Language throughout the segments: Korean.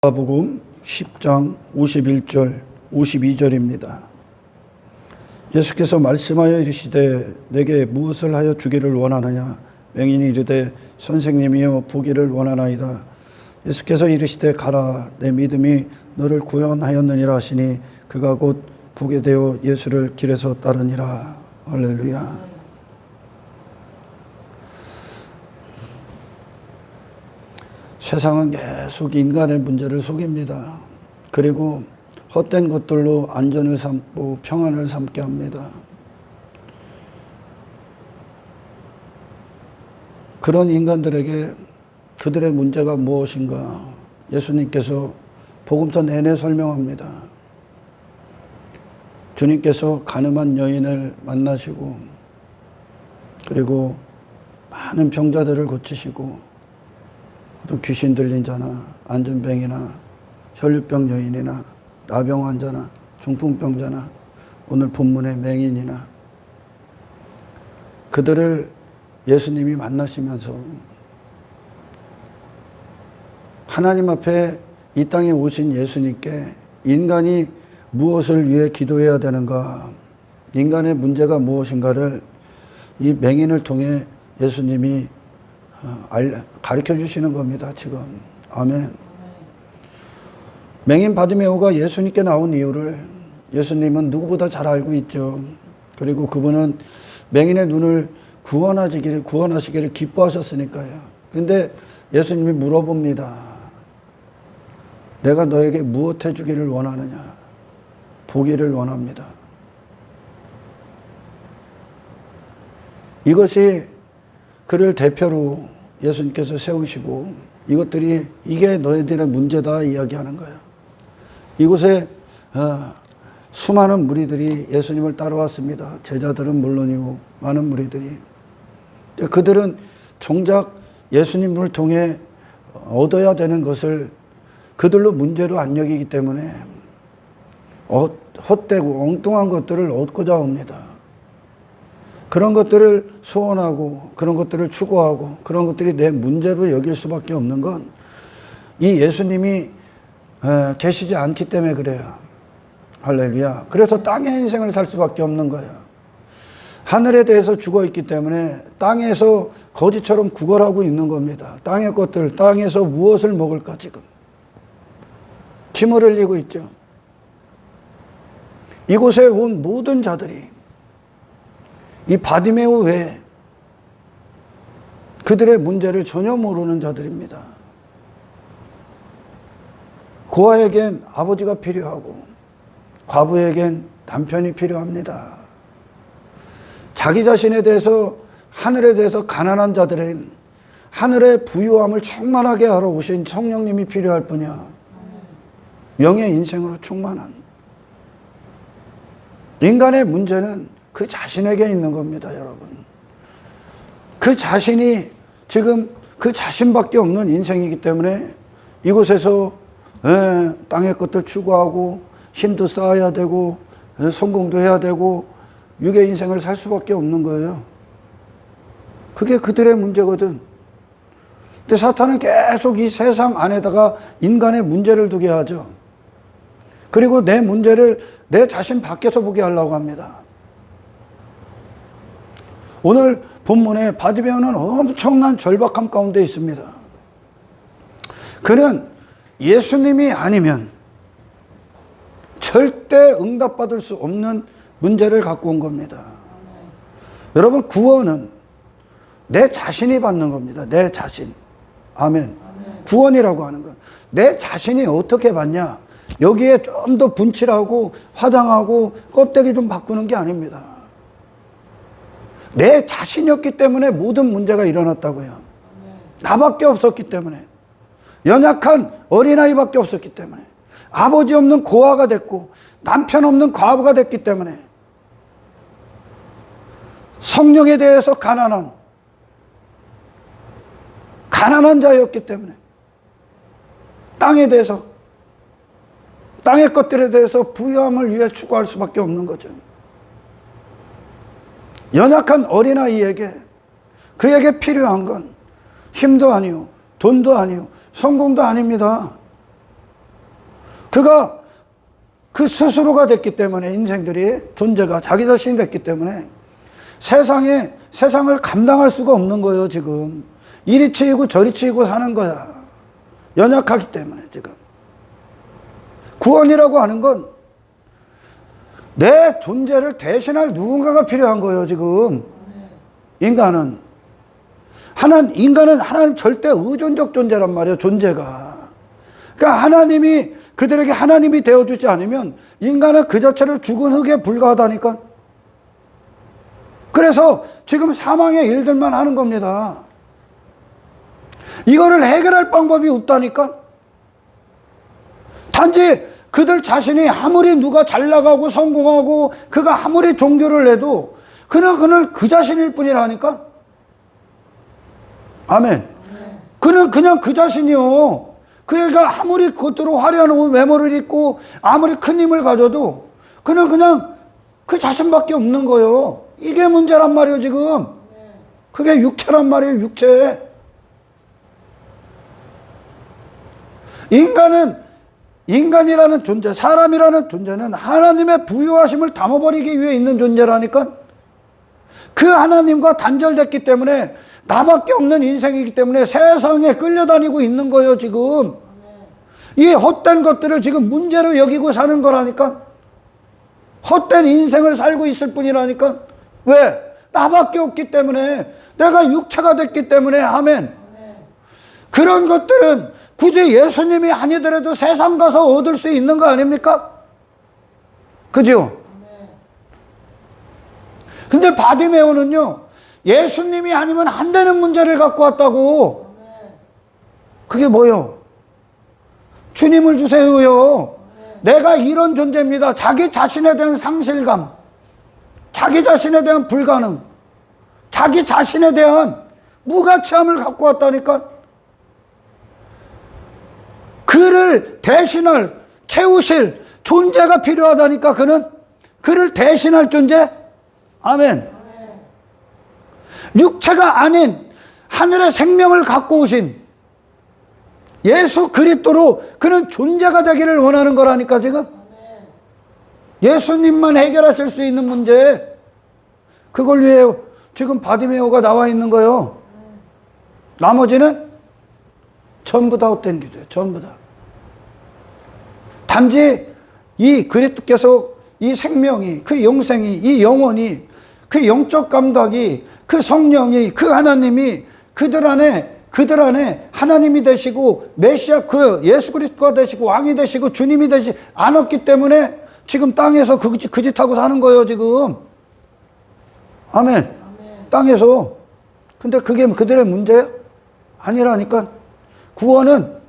마가복음 10장 51절 52절입니다. 예수께서 말씀하여 이르시되 내게 무엇을 하여 주기를 원하느냐. 맹인이 이르되 선생님이여 보기를 원하나이다. 예수께서 이르시되 가라 내 믿음이 너를 구원하였느니라 하시니 그가 곧 보게 되어 예수를 길에서 따르니라. 할렐루야. 세상은 계속 인간의 문제를 속입니다. 그리고 헛된 것들로 안전을 삼고 평안을 삼게 합니다. 그런 인간들에게 그들의 문제가 무엇인가 예수님께서 복음서 내내 설명합니다. 주님께서 가늠한 여인을 만나시고 그리고 많은 병자들을 고치시고 또 귀신 들린 자나 안전병이나 혈류병 여인이나 나병 환자나 중풍병자나 오늘 본문의 맹인이나 그들을 예수님이 만나시면서 하나님 앞에 이 땅에 오신 예수님께 인간이 무엇을 위해 기도해야 되는가, 인간의 문제가 무엇인가를 이 맹인을 통해 예수님이 가르쳐 주시는 겁니다. 지금. 아멘. 맹인 바디메오가 예수님께 나온 이유를 예수님은 누구보다 잘 알고 있죠. 그리고 그분은 맹인의 눈을 구원하시기를 기뻐하셨으니까요. 근데 예수님이 물어봅니다. 내가 너에게 무엇 해주기를 원하느냐. 보기를 원합니다. 이것이 그를 대표로 예수님께서 세우시고 이게 너희들의 문제다 이야기하는 거예요. 이곳에 수많은 무리들이 예수님을 따라왔습니다. 제자들은 물론이고 많은 무리들이. 그들은 정작 예수님을 통해 얻어야 되는 것을 그들로 문제로 안 여기기 때문에 헛되고 엉뚱한 것들을 얻고자 옵니다. 그런 것들을 소원하고 그런 것들을 추구하고 그런 것들이 내 문제로 여길 수밖에 없는 건 이 예수님이 계시지 않기 때문에 그래요. 할렐루야. 그래서 땅의 인생을 살 수밖에 없는 거예요. 하늘에 대해서 죽어 있기 때문에 땅에서 거지처럼 구걸하고 있는 겁니다. 땅의 것들, 땅에서 무엇을 먹을까 지금. 침을 흘리고 있죠. 이곳에 온 모든 자들이 이 바디메오 외에 그들의 문제를 전혀 모르는 자들입니다. 고아에겐 아버지가 필요하고 과부에겐 남편이 필요합니다. 자기 자신에 대해서 하늘에 대해서 가난한 자들은 하늘의 부유함을 충만하게 하러 오신 성령님이 필요할 뿐이야. 명예 인생으로 충만한. 인간의 문제는 그 자신에게 있는 겁니다, 여러분. 그 자신이 지금 그 자신밖에 없는 인생이기 때문에 이곳에서 땅의 것들 추구하고 힘도 쌓아야 되고 성공도 해야 되고 육의 인생을 살 수밖에 없는 거예요. 그게 그들의 문제거든. 근데 사탄은 계속 이 세상 안에다가 인간의 문제를 두게 하죠. 그리고 내 문제를 내 자신 밖에서 보게 하려고 합니다. 오늘 본문에 바디메오는 엄청난 절박함 가운데 있습니다. 그는 예수님이 아니면 절대 응답받을 수 없는 문제를 갖고 온 겁니다. 여러분, 구원은 내 자신이 받는 겁니다. 내 자신. 아멘. 구원이라고 하는 건 내 자신이 어떻게 받냐. 여기에 좀 더 분칠하고 화장하고 껍데기 좀 바꾸는 게 아닙니다. 내 자신이었기 때문에 모든 문제가 일어났다고요. 나밖에 없었기 때문에. 연약한 어린아이밖에 없었기 때문에. 아버지 없는 고아가 됐고 남편 없는 과부가 됐기 때문에. 성령에 대해서 가난한 자였기 때문에. 땅에 대해서, 땅의 것들에 대해서 부유함을 위해 추구할 수밖에 없는 거죠. 연약한 어린아이에게 그에게 필요한 건 힘도 아니요 돈도 아니요 성공도 아닙니다. 그가 그 스스로가 됐기 때문에 인생들이 존재가 자기 자신이 됐기 때문에 세상을 감당할 수가 없는 거예요. 지금 이리 치이고 저리 치이고 사는 거야. 연약하기 때문에. 지금 구원이라고 하는 건 내 존재를 대신할 누군가가 필요한 거예요. 지금 인간은 하나님 절대 의존적 존재란 말이에요. 존재가. 그러니까 하나님이 그들에게 하나님이 되어주지 않으면 인간은 그 자체를 죽은 흙에 불과하다니까. 그래서 지금 사망의 일들만 하는 겁니다. 이거를 해결할 방법이 없다니까. 단지 그들 자신이 아무리 누가 잘 나가고 성공하고 그가 아무리 종교를 해도 그는 그 자신일 뿐이라니까. 아멘. 그는 그냥 그 자신이요. 그가 아무리 겉으로 화려한 외모를 입고 아무리 큰 힘을 가져도 그는 그냥 그 자신밖에 없는 거예요. 이게 문제란 말이에요. 지금 그게 육체란 말이에요. 육체. 인간이라는 존재, 사람이라는 존재는 하나님의 부유하심을 담아버리기 위해 있는 존재라니까. 그 하나님과 단절됐기 때문에 나밖에 없는 인생이기 때문에 세상에 끌려다니고 있는 거예요. 지금 이 헛된 것들을 지금 문제로 여기고 사는 거라니까. 헛된 인생을 살고 있을 뿐이라니까. 왜? 나밖에 없기 때문에, 내가 육체가 됐기 때문에. 아멘. 그런 것들은 굳이 예수님이 아니더라도 세상 가서 얻을 수 있는 거 아닙니까? 그죠? 근데 바디메오는요, 예수님이 아니면 안 되는 문제를 갖고 왔다고. 그게 뭐요? 주님을 주세요요. 내가 이런 존재입니다. 자기 자신에 대한 상실감, 자기 자신에 대한 불가능, 자기 자신에 대한 무가치함을 갖고 왔다니까. 그를 대신할, 채우실 존재가 필요하다니까. 그를 대신할 존재. 아멘. 육체가 아닌 하늘의 생명을 갖고 오신 예수 그리스도로 그는 존재가 되기를 원하는 거라니까. 지금 예수님만 해결하실 수 있는 문제, 그걸 위해 지금 바디메오가 나와 있는 거예요. 나머지는 전부 다 헛된 기도예요. 전부 다. 단지 이 그리스도께서 이 생명이, 그 영생이, 이 영혼이, 그 영적 감각이, 그 성령이, 그 하나님이 그들 안에 하나님이 되시고 메시아, 그 예수 그리스도가 되시고 왕이 되시고 주님이 되시지 않았기 때문에 지금 땅에서 그 짓 하고 사는 거예요. 지금. 아멘. 땅에서. 근데 그게 그들의 문제 아니라니까. 구원은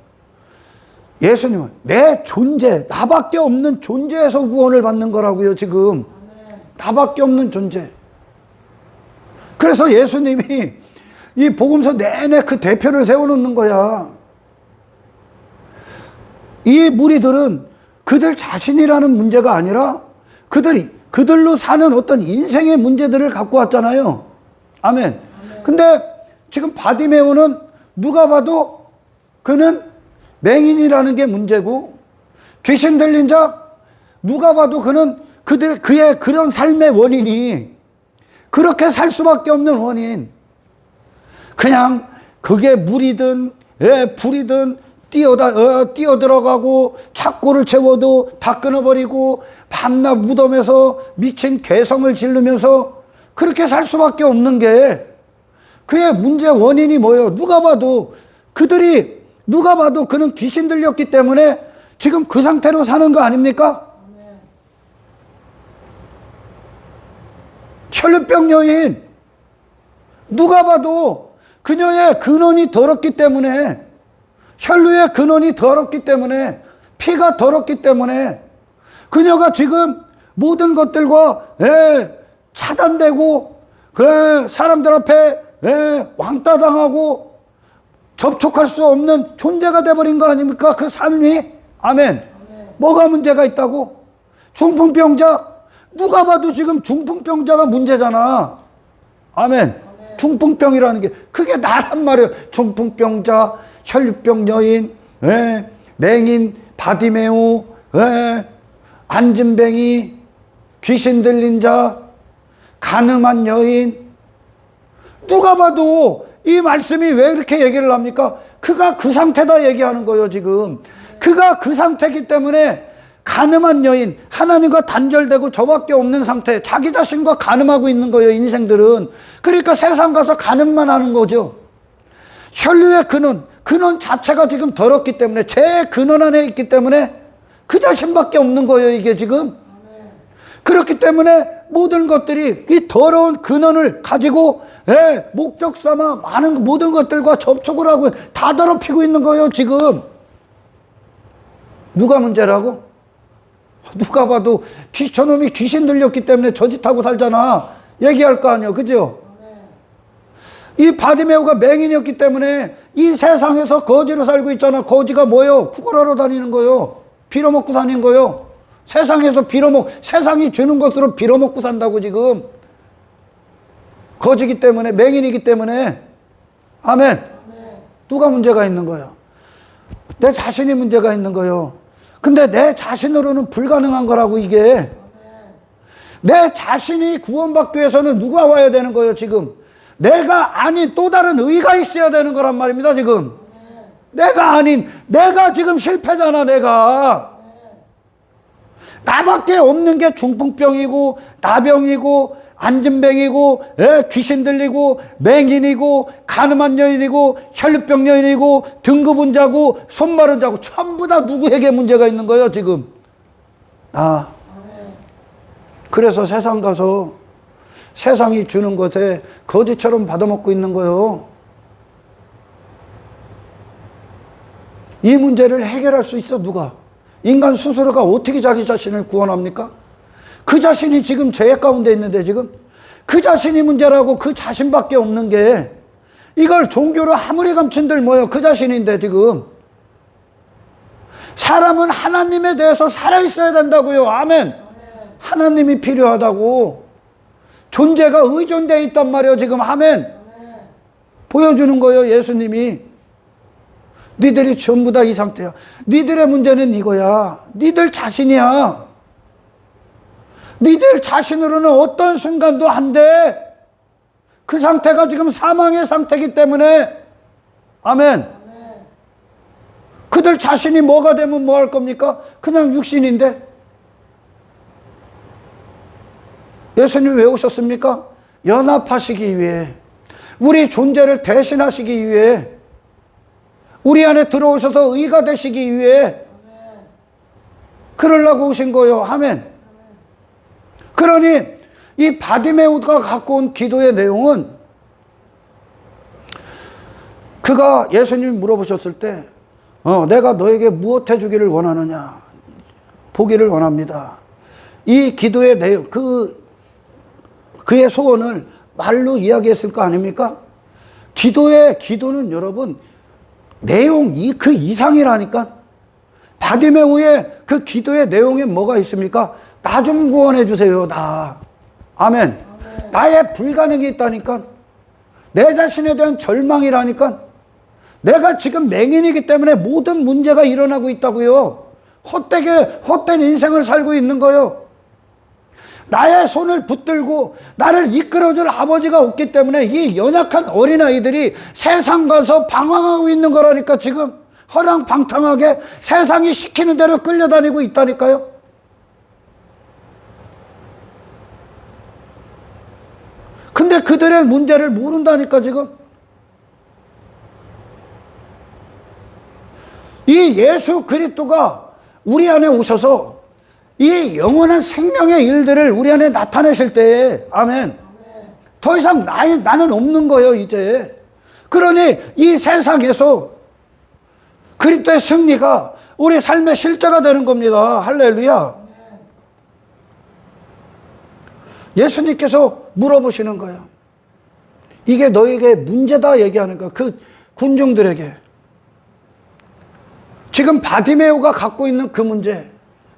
예수님은 내 존재, 나밖에 없는 존재에서 구원을 받는 거라고요. 지금 나밖에 없는 존재. 그래서 예수님이 이 복음서 내내 그 대표를 세워놓는 거야. 이 무리들은 그들 자신이라는 문제가 아니라 그들로 사는 어떤 인생의 문제들을 갖고 왔잖아요. 아멘. 근데 지금 바디메오는 누가 봐도 그는 맹인이라는 게 문제고, 귀신 들린 자 누가 봐도 그의 그런 삶의 원인이, 그렇게 살 수밖에 없는 원인, 그냥 그게 물이든 불이든 뛰어들어가고 착고를 채워도 다 끊어버리고 밤낮 무덤에서 미친 괴성을 지르면서 그렇게 살 수밖에 없는 게, 그의 문제 원인이 뭐예요? 누가 봐도 그는 귀신 들렸기 때문에 지금 그 상태로 사는 거 아닙니까? 혈루병 여인, 누가 봐도 그녀의 근원이 더럽기 때문에, 혈루의 근원이 더럽기 때문에, 피가 더럽기 때문에 그녀가 지금 모든 것들과 차단되고 사람들 앞에 왕따당하고 접촉할 수 없는 존재가 돼버린 거 아닙니까? 그 삶이. 아멘. 뭐가 문제가 있다고? 중풍병자, 누가 봐도 지금 중풍병자가 문제잖아. 아멘. 중풍병이라는 게 그게 나란 말이에요. 중풍병자, 혈류병 여인, 맹인, 바디메오, 안진뱅이, 귀신 들린 자, 간음한 여인. 누가 봐도 이 말씀이 왜 이렇게 얘기를 합니까? 그가 그 상태다 얘기하는 거예요, 지금. 그가 그 상태이기 때문에 간음한 여인, 하나님과 단절되고 저밖에 없는 상태, 자기 자신과 간음하고 있는 거예요, 인생들은. 그러니까 세상 가서 간음만 하는 거죠. 혈류의 근원 자체가 지금 더럽기 때문에, 죄의 근원 안에 있기 때문에 그 자신밖에 없는 거예요, 이게 지금. 그렇기 때문에 모든 것들이 이 더러운 근원을 가지고 목적 삼아 많은 모든 것들과 접촉을 하고 다 더럽히고 있는 거예요, 지금. 누가 문제라고? 누가 봐도 저놈이 귀신 들렸기 때문에 저짓하고 살잖아. 얘기할 거 아니에요, 그죠? 이 바디메오가 맹인이었기 때문에 이 세상에서 거지로 살고 있잖아. 거지가 뭐예요? 구걸하러 다니는 거예요. 빌어먹고 다니는 거예요. 세상에서 세상이 주는 것으로 빌어먹고 산다고 지금. 거지기 때문에, 맹인이기 때문에. 아멘. 누가 문제가 있는 거예요? 내 자신이 문제가 있는 거예요. 근데 내 자신으로는 불가능한 거라고, 이게. 내 자신이 구원받기 위해서는 누가 와야 되는 거예요, 지금? 내가 아닌 또 다른 의가 있어야 되는 거란 말입니다, 지금. 내가 아닌, 내가 지금 실패잖아, 내가. 나밖에 없는 게 중풍병이고, 나병이고, 안진뱅이고, 귀신 들리고, 맹인이고, 간음한 여인이고, 혈류병 여인이고, 등급은 자고, 손마른 자고, 전부 다 누구에게 문제가 있는 거예요, 지금? 그래서 세상 가서 세상이 주는 것에 거지처럼 받아먹고 있는 거예요. 이 문제를 해결할 수 있어, 누가? 인간 스스로가 어떻게 자기 자신을 구원합니까? 그 자신이 지금 죄 가운데 있는데, 지금 그 자신이 문제라고. 그 자신밖에 없는 게, 이걸 종교로 아무리 감춘들 뭐예요? 그 자신인데, 지금. 사람은 하나님에 대해서 살아있어야 된다고요. 아멘. 하나님이 필요하다고. 존재가 의존되어 있단 말이에요, 지금. 아멘. 보여주는 거예요, 예수님이. 니들이 전부 다 이 상태야. 니들의 문제는 이거야. 니들 자신이야. 니들 자신으로는 어떤 순간도 안 돼. 그 상태가 지금 사망의 상태이기 때문에. 아멘. 그들 자신이 뭐가 되면 뭐 할 겁니까? 그냥 육신인데. 예수님 왜 오셨습니까? 연합하시기 위해, 우리 존재를 대신하시기 위해, 우리 안에 들어오셔서 의가 되시기 위해 그러려고 오신 거예요. 아멘. 그러니 이 바디메오가 갖고 온 기도의 내용은, 그가 예수님이 물어보셨을 때 내가 너에게 무엇 해주기를 원하느냐, 보기를 원합니다. 이 기도의 내용, 그의 소원을 말로 이야기했을 거 아닙니까? 기도는 여러분 내용 그 이상이라니까. 바디메오의 그 기도의 내용에 뭐가 있습니까? 나 좀 구원해 주세요, 나. 아멘. 나의 불가능이 있다니까. 내 자신에 대한 절망이라니까. 내가 지금 맹인이기 때문에 모든 문제가 일어나고 있다고요. 헛된 인생을 살고 있는 거예요. 나의 손을 붙들고 나를 이끌어줄 아버지가 없기 때문에 이 연약한 어린아이들이 세상 가서 방황하고 있는 거라니까. 지금 허랑방탕하게 세상이 시키는 대로 끌려다니고 있다니까요. 근데 그들의 문제를 모른다니까, 지금. 이 예수 그리스도가 우리 안에 오셔서 이 영원한 생명의 일들을 우리 안에 나타내실 때, 아멘, 더 이상 나는 없는 거예요, 이제. 그러니 이 세상에서 그리스도의 승리가 우리 삶의 실제가 되는 겁니다. 할렐루야. 예수님께서 물어보시는 거예요. 이게 너에게 문제다 얘기하는 거예요. 그 군중들에게. 지금 바디메오가 갖고 있는 그 문제,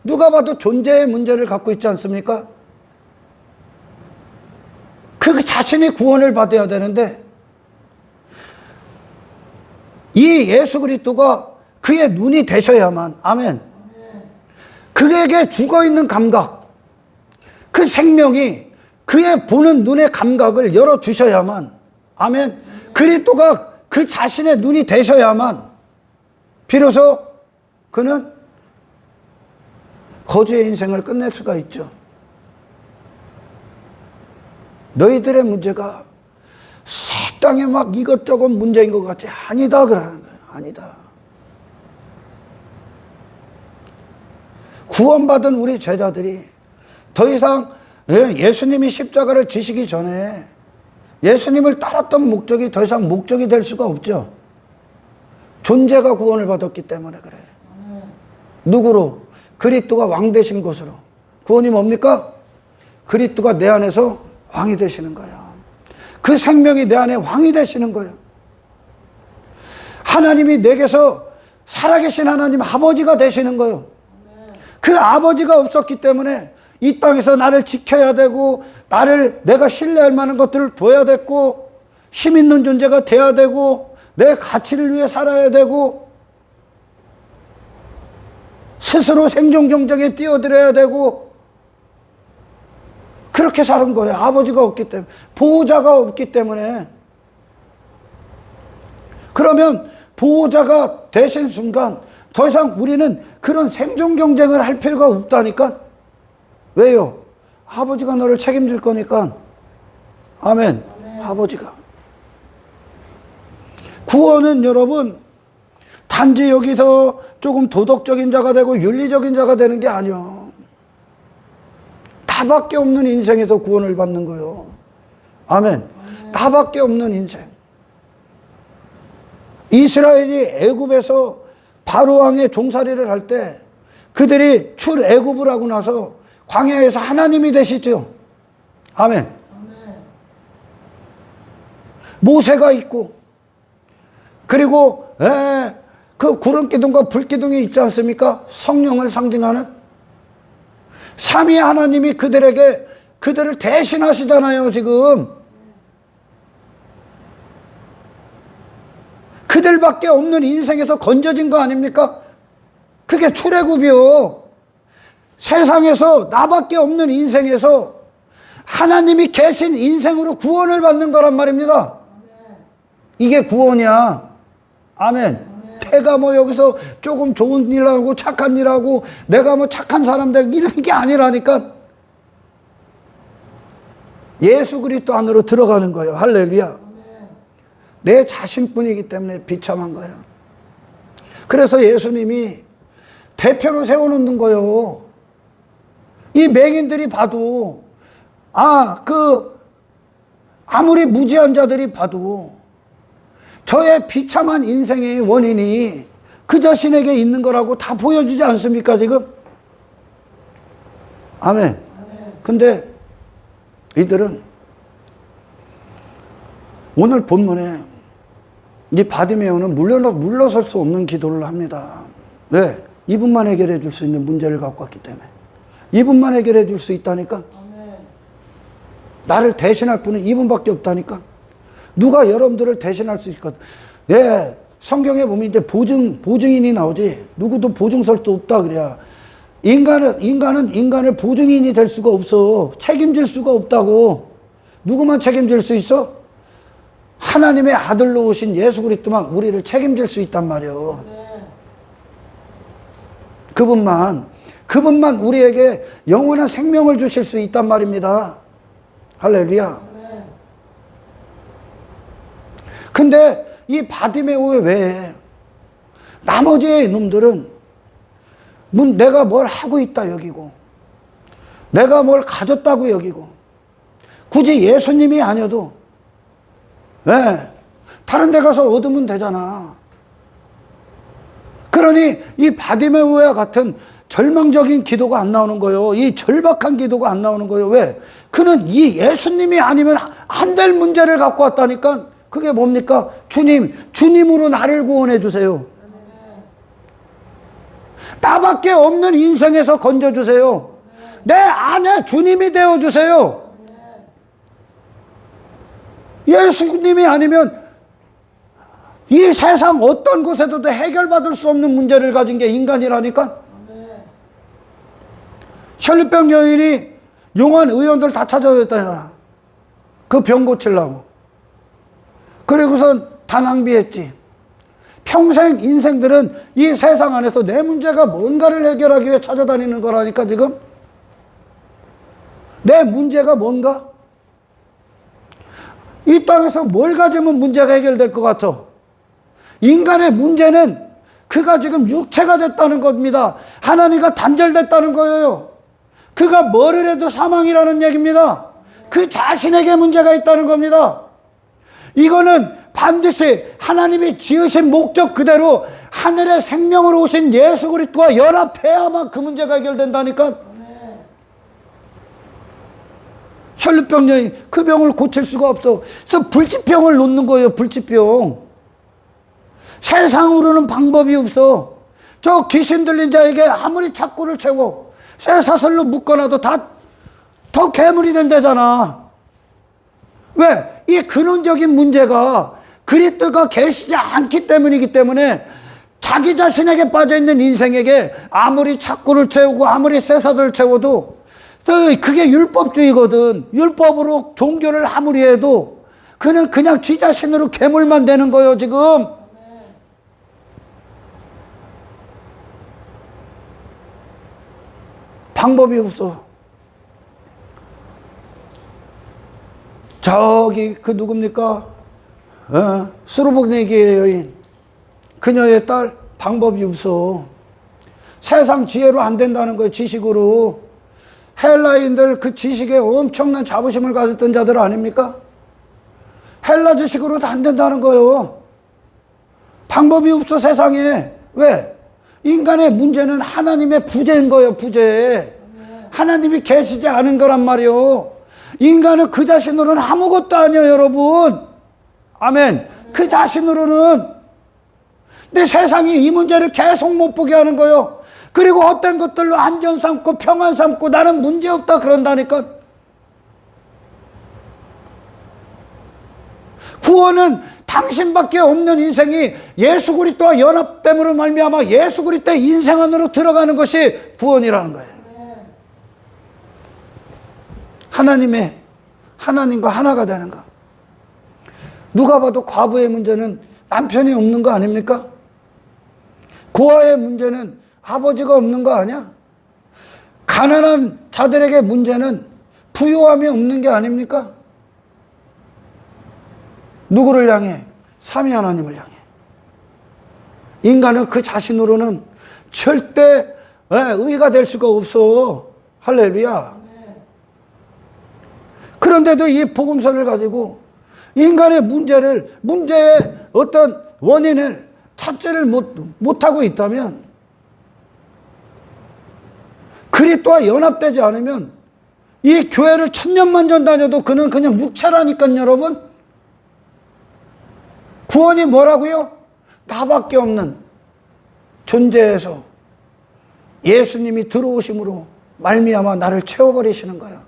누가 봐도 존재의 문제를 갖고 있지 않습니까? 그 자신이 구원을 받아야 되는데, 이 예수 그리스도가 그의 눈이 되셔야만, 아멘, 그에게 죽어있는 감각, 그 생명이 그의 보는 눈의 감각을 열어주셔야만, 아멘, 그리스도가 그 자신의 눈이 되셔야만 비로소 그는 거주의 인생을 끝낼 수가 있죠. 너희들의 문제가 세상에 막 이것저것 문제인 것 같지? 아니다 그러는 거예요. 아니다. 구원받은 우리 제자들이 더 이상 예수님이 십자가를 지시기 전에 예수님을 따랐던 목적이 더 이상 목적이 될 수가 없죠. 존재가 구원을 받았기 때문에 그래요. 누구로? 그리스도가 왕 되신 것으로. 구원이 뭡니까? 그리스도가 내 안에서 왕이 되시는 거예요. 그 생명이 내 안에 왕이 되시는 거예요. 하나님이 내게서 살아계신 하나님 아버지가 되시는 거예요. 그 아버지가 없었기 때문에 이 땅에서 나를 지켜야 되고, 내가 신뢰할 만한 것들을 둬야 됐고, 힘 있는 존재가 돼야 되고, 내 가치를 위해 살아야 되고, 스스로 생존 경쟁에 뛰어들어야 되고, 그렇게 사는 거예요. 아버지가 없기 때문에, 보호자가 없기 때문에. 그러면 보호자가 되신 순간 더 이상 우리는 그런 생존 경쟁을 할 필요가 없다니까. 왜요? 아버지가 너를 책임질 거니까. 아멘. 아버지가. 구원은 여러분 단지 여기서 조금 도덕적인 자가 되고 윤리적인 자가 되는 게 아니요. 나밖에 없는 인생에서 구원을 받는 거요. 아멘. 나밖에 없는 인생. 이스라엘이 애굽에서 바로 왕의 종살이를 할 때 그들이 출애굽을 하고 나서 광야에서 하나님이 되시죠. 아멘. 모세가 있고, 그리고 그 구름 기둥과 불 기둥이 있지 않습니까? 성령을 상징하는 삼위 하나님이 그들을 대신하시잖아요. 지금 그들밖에 없는 인생에서 건져진 거 아닙니까? 그게 출애굽이요. 세상에서 나밖에 없는 인생에서 하나님이 계신 인생으로 구원을 받는 거란 말입니다. 이게 구원이야. 아멘. 내가 뭐 여기서 조금 좋은 일 하고 착한 일 하고 내가 뭐 착한 사람 되고 이런 게 아니라니까. 예수 그리스도 안으로 들어가는 거예요. 할렐루야. 내 자신뿐이기 때문에 비참한 거예요. 그래서 예수님이 대표로 세워놓는 거예요. 이 맹인들이 봐도, 아무리 무지한 자들이 봐도 저의 비참한 인생의 원인이 그 자신에게 있는 거라고 다 보여주지 않습니까, 지금? 아멘. 근데 이들은 오늘 본문에 이 바디메오는 물러설 수 없는 기도를 합니다. 왜? 이분만 해결해 줄 수 있는 문제를 갖고 왔기 때문에. 이분만 해결해 줄 수 있다니까. 나를 대신할 분은 이분밖에 없다니까. 누가 여러분들을 대신할 수 있거든. 네, 성경에 보면 이제 보증인이 나오지. 누구도 보증설 수 없다 그래야. 인간은 인간의 보증인이 될 수가 없어. 책임질 수가 없다고. 누구만 책임질 수 있어? 하나님의 아들로 오신 예수 그리스도만 우리를 책임질 수 있단 말이에요. 그분만 우리에게 영원한 생명을 주실 수 있단 말입니다. 할렐루야. 근데 이 바디메오의 외에 나머지 놈들은 내가 뭘 하고 있다 여기고, 내가 뭘 가졌다고 여기고, 굳이 예수님이 아니어도 다른 데 가서 얻으면 되잖아. 그러니 이 바디메오와 같은 절망적인 기도가 안 나오는 거예요. 이 절박한 기도가 안 나오는 거예요. 왜? 그는 이 예수님이 아니면 안 될 문제를 갖고 왔다니까. 그게 뭡니까? 주님으로 나를 구원해 주세요. 나밖에 없는 인생에서 건져주세요. 내 안에 주님이 되어주세요. 예수님이 아니면 이 세상 어떤 곳에서도 해결받을 수 없는 문제를 가진 게 인간이라니까. 혈류병 여인이 용한 의원들 다 찾아줬다잖아. 그 병 고치려고. 그리고선 다 낭비했지. 평생 인생들은 이 세상 안에서 내 문제가 뭔가를 해결하기 위해 찾아다니는 거라니까 지금. 내 문제가 뭔가? 이 땅에서 뭘 가지면 문제가 해결될 것 같아? 인간의 문제는 그가 지금 육체가 됐다는 겁니다. 하나님과 단절됐다는 거예요. 그가 뭐를 해도 사망이라는 얘기입니다. 그 자신에게 문제가 있다는 겁니다. 이거는 반드시 하나님이 지으신 목적 그대로 하늘의 생명으로 오신 예수 그리스도와 연합해야만 그 문제가 해결된다니까. 혈류병 여인, 그 병을 고칠 수가 없어. 그래서 불치병을 놓는 거예요. 불치병. 세상으로는 방법이 없어. 저 귀신 들린 자에게 아무리 착고를 채워 쇠사슬로 묶어놔도 다 더 괴물이 된다잖아. 왜? 이 근원적인 문제가 그리스도가 계시지 않기 때문이기 때문에 자기 자신에게 빠져있는 인생에게 아무리 착고를 채우고 아무리 쇠사슬을 채워도 그게 율법주의거든. 율법으로 종교를 아무리 해도 그는 그냥 지 자신으로 괴물만 되는 거예요 지금. 방법이 없어. 저기 그 누굽니까? 수르복네기의 여인, 그녀의 딸, 방법이 없어. 세상 지혜로 안 된다는 거예요. 지식으로. 헬라인들 그 지식에 엄청난 자부심을 가졌던 자들 아닙니까? 헬라 지식으로도 안 된다는 거예요. 방법이 없어 세상에. 왜? 인간의 문제는 하나님의 부재인 거예요. 부재. 하나님이 계시지 않은 거란 말이에요. 인간은 그 자신으로는 아무것도 아니에요 여러분. 아멘. 그 자신으로는. 근데 세상이 이 문제를 계속 못 보게 하는 거예요. 그리고 어떤 것들로 안전 삼고 평안 삼고 나는 문제없다 그런다니까. 구원은 당신밖에 없는 인생이 예수 그리스도와 연합됨으로 말미암아 예수 그리스도의 인생 안으로 들어가는 것이 구원이라는 거예요. 하나님과 하나가 되는 거. 누가 봐도 과부의 문제는 남편이 없는 거 아닙니까? 고아의 문제는 아버지가 없는 거 아니야? 가난한 자들에게 문제는 부요함이 없는 게 아닙니까? 누구를 향해? 삼위 하나님을 향해. 인간은 그 자신으로는 절대 의가 될 수가 없어. 할렐루야. 그런데도 이 복음서를 가지고 인간의 문제의 어떤 원인을 찾지를 못하고 있다면, 그리스도와 연합되지 않으면 이 교회를 천년만년 다녀도 그는 그냥 묵체라니까요 여러분. 구원이 뭐라고요? 나밖에 없는 존재에서 예수님이 들어오심으로 말미암아 나를 채워버리시는 거예요.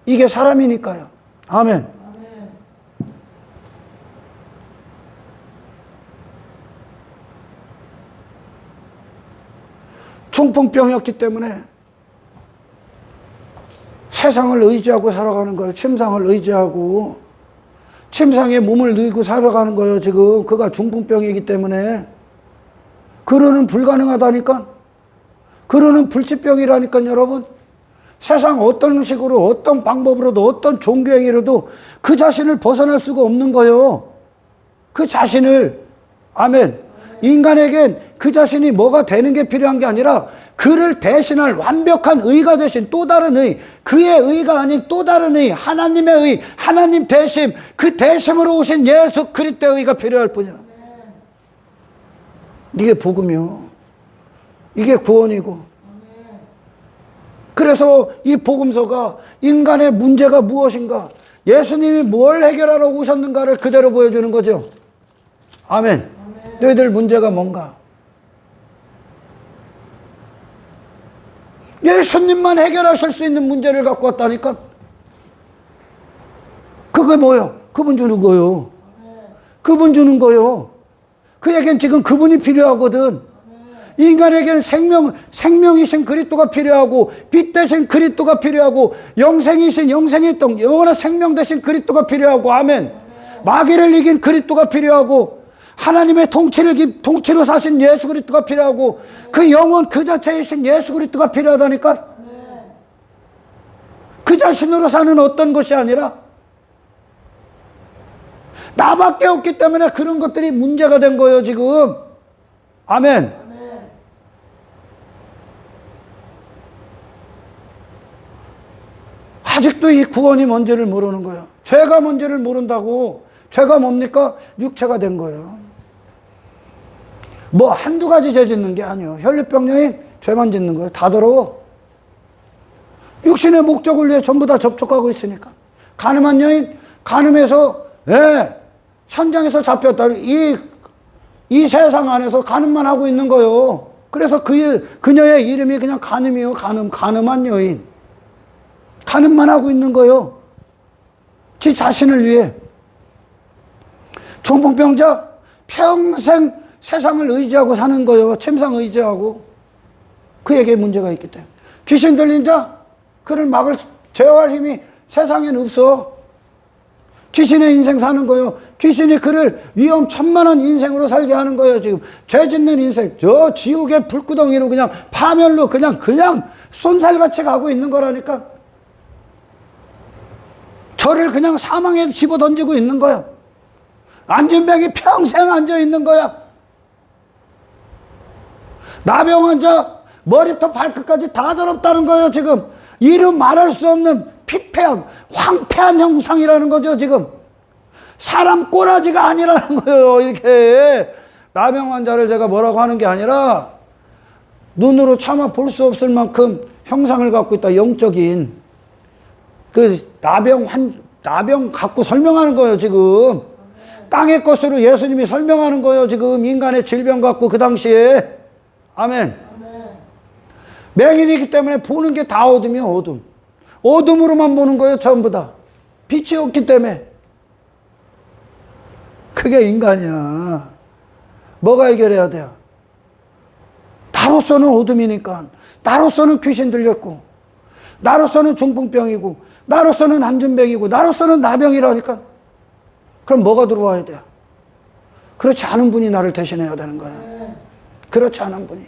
이게 사람이니까요. 아멘. 중풍병이었기 때문에 세상을 의지하고 살아가는 거예요. 침상을 의지하고 침상에 몸을 누이고 살아가는 거예요. 지금 그가 중풍병이기 때문에. 그러는 불가능하다니까. 그러는 불치병이라니까 여러분. 세상 어떤 식으로 어떤 방법으로도 어떤 종교행위로도 그 자신을 벗어날 수가 없는 거예요. 그 자신을. 아멘. 인간에겐 그 자신이 뭐가 되는 게 필요한 게 아니라 그를 대신할 완벽한 의가 되신 또 다른 의, 그의 의가 아닌 또 다른 의, 하나님의 의, 하나님 대심, 그 대심으로 오신 예수 그리스도의 의가 필요할 뿐이야. 이게 복음이요. 이게 구원이고. 그래서 이 복음서가 인간의 문제가 무엇인가, 예수님이 뭘 해결하러 오셨는가를 그대로 보여주는 거죠. 아멘. 너희들 문제가 뭔가? 예수님만 해결하실 수 있는 문제를 갖고 왔다니까. 그게 뭐예요? 그분 주는 거요. 그분 주는 거요. 그에겐 지금 그분이 필요하거든. 인간에게는 생명이신 그리스도가 필요하고, 빛 대신 그리스도가 필요하고, 영생이신 영생의 똥, 영원한 생명 대신 그리스도가 필요하고, 아멘. 마귀를 이긴 그리스도가 필요하고, 하나님의 통치로 사신 예수 그리스도가 필요하고, 그 영혼 그 자체이신 예수 그리스도가 필요하다니까. 그 자신으로 사는 어떤 것이 아니라 나밖에 없기 때문에 그런 것들이 문제가 된 거예요, 지금. 아멘. 아직도 이 구원이 뭔지를 모르는 거예요. 죄가 뭔지를 모른다고. 죄가 뭡니까? 육체가 된 거예요. 뭐 한두 가지 죄 짓는 게 아니에요. 혈류병 여인 죄만 짓는 거예요. 다 더러워. 육신의 목적을 위해 전부 다 접촉하고 있으니까. 간음한 여인, 간음해서, 현장에서 잡혔다. 이 세상 안에서 간음만 하고 있는 거예요. 그래서 그녀의 이름이 그냥 간음이에요. 간음한 여인. 간음만 하고 있는 거예요. 지 자신을 위해. 중풍병자, 평생 세상을 의지하고 사는 거예요. 침상 의지하고. 그에게 문제가 있기 때문에. 귀신 들린 자, 그를 막을 제어할 힘이 세상엔 없어. 귀신의 인생 사는 거예요. 귀신이 그를 위험천만한 인생으로 살게 하는 거예요. 지금 죄 짓는 인생, 저 지옥의 불구덩이로 그냥 파멸로 그냥 쏜살같이 가고 있는 거라니까. 저를 그냥 사망에 집어 던지고 있는 거야. 안진뱅이 평생 앉아 있는 거야. 나병 환자 머리부터 발끝까지 다 더럽다는 거예요. 지금 이름 말할 수 없는 피폐한 황폐한 형상이라는 거죠. 지금 사람 꼬라지가 아니라는 거예요. 이렇게 나병 환자를 제가 뭐라고 하는 게 아니라 눈으로 차마 볼 수 없을 만큼 형상을 갖고 있다. 영적인 그 나병 갖고 설명하는 거예요. 지금 땅의 것으로 예수님이 설명하는 거예요. 지금 인간의 질병 갖고 그 당시에. 아멘. 맹인이기 때문에 보는 게 다 어둠이에요. 어둠. 어둠으로만 보는 거예요. 전부 다. 빛이 없기 때문에. 그게 인간이야. 뭐가 해결해야 돼요? 나로서는 어둠이니까. 나로서는 귀신 들렸고, 나로서는 중풍병이고, 나로서는 안진뱅이고, 나로서는 나병이라니까. 그럼 뭐가 들어와야 돼요? 그렇지 않은 분이 나를 대신해야 되는 거예요. 그렇지 않은 분이.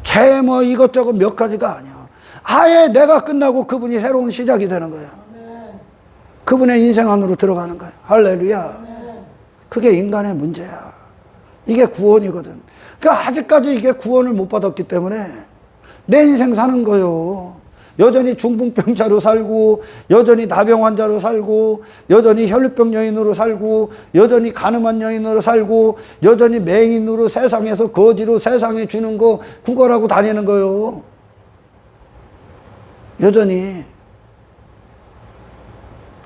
죄 뭐 이것저것 몇 가지가 아니야. 아예 내가 끝나고 그분이 새로운 시작이 되는 거예요. 그분의 인생 안으로 들어가는 거예요. 할렐루야. 그게 인간의 문제야. 이게 구원이거든. 그러니까 아직까지 이게 구원을 못 받았기 때문에 내 인생 사는 거예요. 여전히 중풍병자로 살고, 여전히 나병 환자로 살고, 여전히 혈류병 여인으로 살고, 여전히 간음한 여인으로 살고, 여전히 맹인으로 세상에서 거지로 세상에 주는 거 구걸하고 다니는 거예요. 여전히.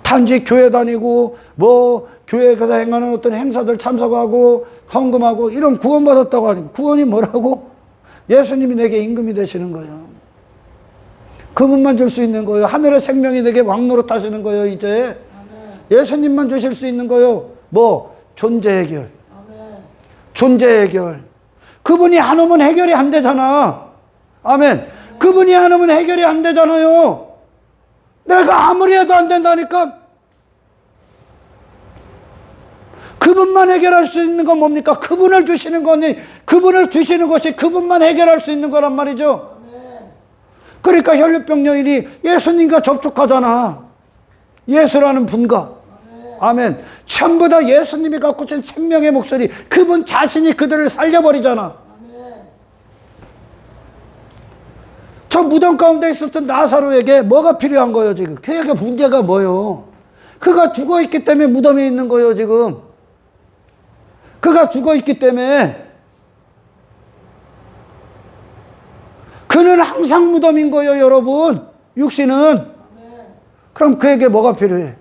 단지 교회 다니고, 뭐 교회에서 행하는 어떤 행사들 참석하고, 헌금하고, 이런 구원받았다고 하니까. 구원이 뭐라고? 예수님이 내게 임금이 되시는 거예요. 그분만 줄 수 있는 거예요. 하늘의 생명이 내게 왕노릇 하시는 거예요. 이제 예수님만 주실 수 있는 거예요. 뭐? 존재 해결. 존재 해결. 그분이 안 오면 해결이 안 되잖아. 아멘. 그분이 안 오면 해결이 안 되잖아요. 내가 아무리 해도 안 된다니까. 그분만 해결할 수 있는 건 뭡니까? 그분을 주시는 거니, 그분을 주시는 것이 그분만 해결할 수 있는 거란 말이죠. 그러니까 혈류병 여인이 예수님과 접촉하잖아. 예수라는 분과. 아멘. 전부 다 예수님이 갖고 계신 생명의 목소리, 그분 자신이 그들을 살려버리잖아. 저 무덤 가운데 있었던 나사로에게 뭐가 필요한 거예요, 지금? 그에게 문제가 뭐예요? 그가 죽어있기 때문에 무덤에 있는 거예요, 지금. 그가 죽어있기 때문에. 그는 항상 무덤인 거예요, 여러분. 육신은. 그럼 그에게 뭐가 필요해?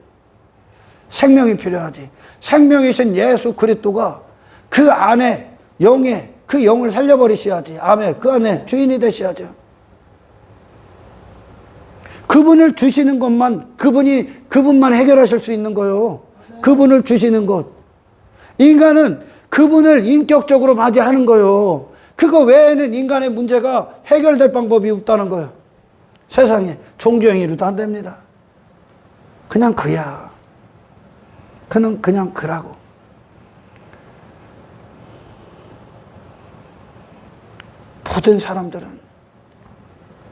생명이 필요하지. 생명이신 예수 그리스도가 그 안에 그 영을 살려버리셔야지. 아멘. 그 안에 주인이 되셔야죠. 그분을 주시는 것만, 그분만 해결하실 수 있는 거예요. 그분을 주시는 것. 인간은 그분을 인격적으로 맞이하는 거예요. 그거 외에는 인간의 문제가 해결될 방법이 없다는 거예요. 세상에 종교행위로도 안 됩니다. 그냥 그야. 그는 그냥 그라고. 모든 사람들은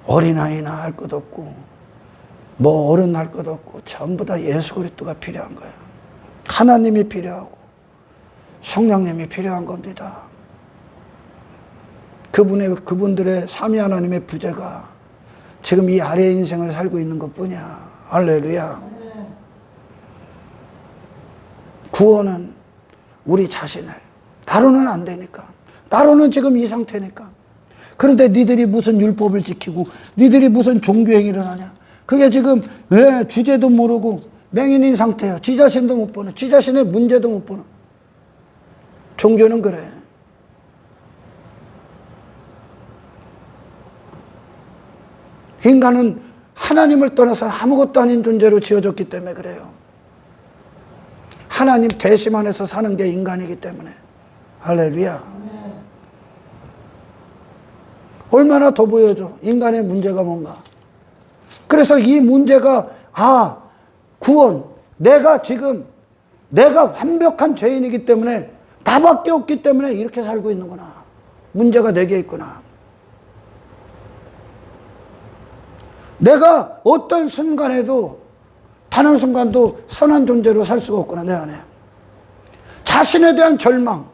어린아이나 할 것 없고 뭐 어른 할 것 없고 전부 다 예수 그리스도가 필요한 거예요. 하나님이 필요하고 성령님이 필요한 겁니다. 그분들의 삼위 하나님의 부재가 지금 이 아래의 인생을 살고 있는 것뿐이야. 할렐루야. 구원은 우리 자신을, 나로는 안 되니까, 나로는 지금 이 상태니까. 그런데 니들이 무슨 율법을 지키고 니들이 무슨 종교행위를 하냐. 그게 지금 왜 주제도 모르고 맹인인 상태예요. 지 자신도 못 보는, 지 자신의 문제도 못 보는. 종교는 그래. 인간은 하나님을 떠나서 아무것도 아닌 존재로 지어졌기 때문에 그래요. 하나님 대심 안에서 사는 게 인간이기 때문에. 할렐루야. 얼마나 더 보여줘. 인간의 문제가 뭔가. 그래서 이 문제가 구원. 내가 완벽한 죄인이기 때문에 나밖에 없기 때문에 이렇게 살고 있는구나. 문제가 내게 있구나. 내가 어떤 순간에도 단 한 순간도 선한 존재로 살 수가 없구나, 내 안에. 자신에 대한 절망.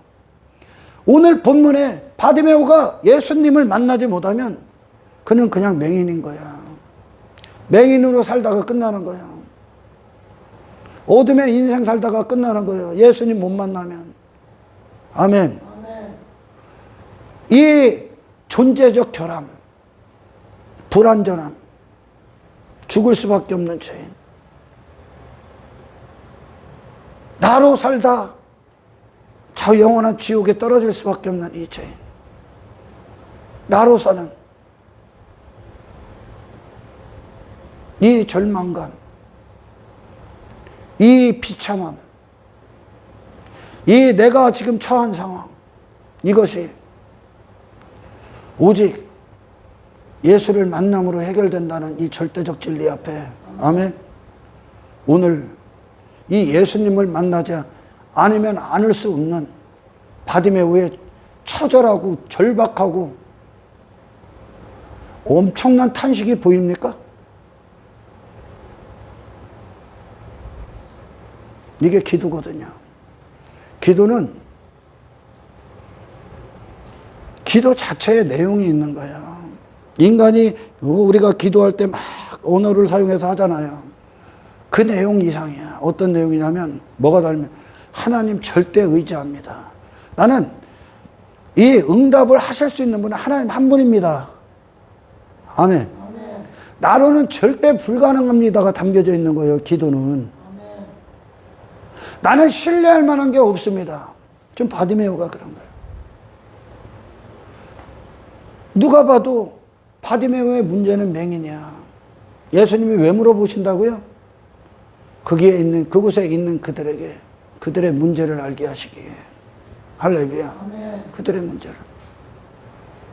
오늘 본문에 바디메오가 예수님을 만나지 못하면 그는 그냥 맹인인 거야. 맹인으로 살다가 끝나는 거야. 어둠의 인생 살다가 끝나는 거예요. 예수님 못 만나면. 아멘. 이 존재적 결함, 불완전함, 죽을 수밖에 없는 죄인. 나로 살다 저 영원한 지옥에 떨어질 수밖에 없는 이 죄인. 나로 사는 이 절망감, 이 비참함, 이 내가 지금 처한 상황, 이것이 오직 예수를 만남으로 해결된다는 이 절대적 진리 앞에, 아멘. 오늘 이 예수님을 만나지 않으면 않을 수 없는 바디메오의 처절하고 절박하고 엄청난 탄식이 보입니까? 이게 기도거든요. 기도는 기도 자체의 내용이 있는 거예요. 인간이 우리가 기도할 때 막 언어를 사용해서 하잖아요. 그 내용 이상이야. 어떤 내용이냐면 뭐가 다르면 하나님 절대 의지합니다. 나는 이 응답을 하실 수 있는 분은 하나님 한 분입니다. 아멘. 아멘. 나로는 절대 불가능합니다가 담겨져 있는 거예요. 기도는. 아멘. 나는 신뢰할 만한 게 없습니다. 지금 바디메오가 그런 거예요. 누가 봐도 바디메오의 문제는 맹인이야. 예수님이 왜 물어보신다고요? 거기에 있는, 그곳에 있는 그들에게 그들의 문제를 알게 하시기에. 할렐루야. 아멘. 그들의 문제를.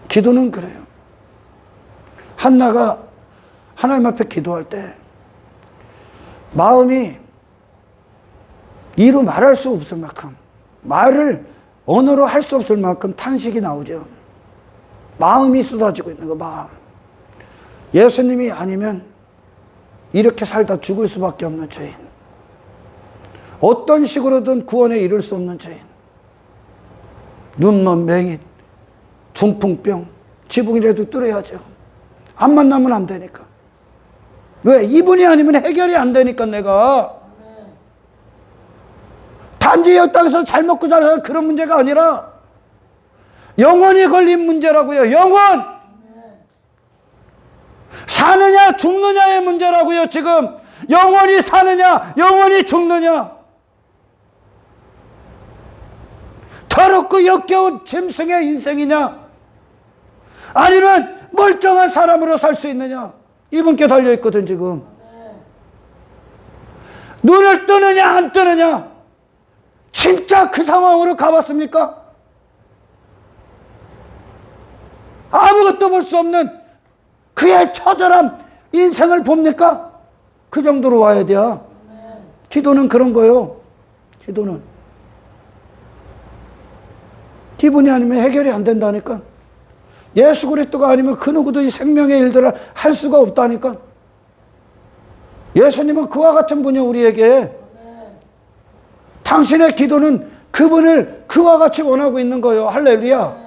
기도는 그래요. 한나가 하나님 앞에 기도할 때 마음이 이루 말할 수 없을 만큼, 말을 언어로 할 수 없을 만큼 탄식이 나오죠. 마음이 쏟아지고 있는 거, 마음. 예수님이 아니면 이렇게 살다 죽을 수밖에 없는 죄인. 어떤 식으로든 구원에 이를 수 없는 죄인. 눈먼 맹인, 중풍병, 지붕이라도 뚫어야죠. 안 만나면 안 되니까. 왜? 이분이 아니면 해결이 안 되니까 내가. 단지 이 땅에서 잘 먹고 잘 사는 그런 문제가 아니라 영원히 걸린 문제라고요. 영원! 사느냐 죽느냐의 문제라고요. 지금 영원히 사느냐 영원히 죽느냐. 더럽고 역겨운 짐승의 인생이냐, 아니면 멀쩡한 사람으로 살 수 있느냐. 이분께 달려있거든. 지금 눈을 뜨느냐 안 뜨느냐. 진짜 그 상황으로 가봤습니까? 아무것도 볼 수 없는 그의 처절한 인생을 봅니까? 그 정도로 와야 돼요. 기도는 그런 거요. 기도는. 기분이 아니면 해결이 안 된다니까. 예수 그리스도가 아니면 그 누구도 이 생명의 일들을 할 수가 없다니까. 예수님은 그와 같은 분이요, 우리에게. 당신의 기도는 그분을 그와 같이 원하고 있는 거예요. 할렐루야.